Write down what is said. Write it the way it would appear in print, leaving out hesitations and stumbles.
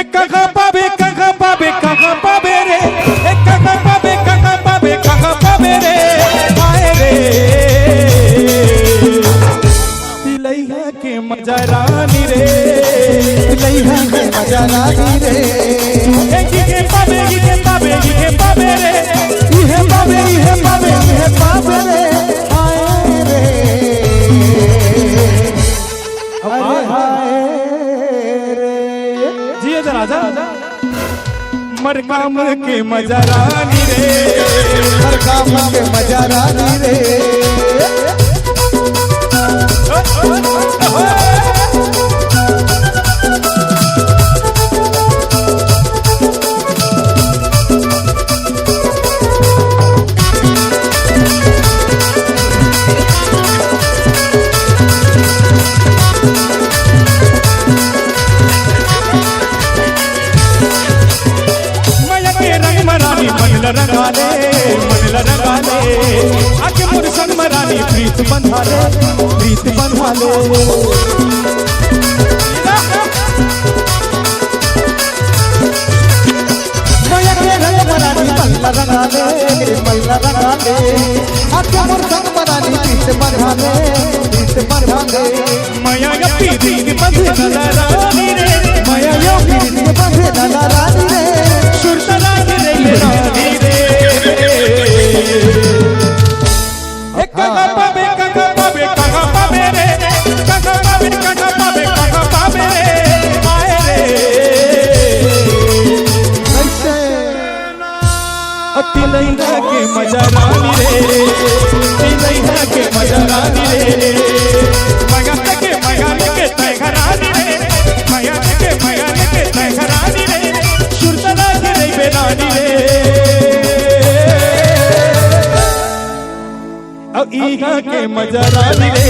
कहाँ पावे रे, कहाँ पावे रे, आए रे तिलैया के मजा रानी रे, तिलैया के मजा रानी रे, के पावे रे, इहे पावे रे, आए रे जिए राजा मरकाम के मजा रानी रे, मरकाम के मजा रानी रे, मन लगा ले आके मोर संग मरानी प्रीत बंधा ले माया के रंग मरानी मन लगा ले आके मोर संग मरानी प्रीत बंधा ले माया या प्रीत बंधे रानी रे, माया या प्रीत बंधे रानी रे, सुरता रानी रे रानी रे कहाँ पावे रे, कहाँ पावे रे, आए रे तिलैया के मजा रानी रे, तिलैया के मजा रानी रे, मगा के तैगा रानी रे, मगा के तैगा रानी रे, सुरता रानी रे बेरानी रे इहा के मजा रानी रे।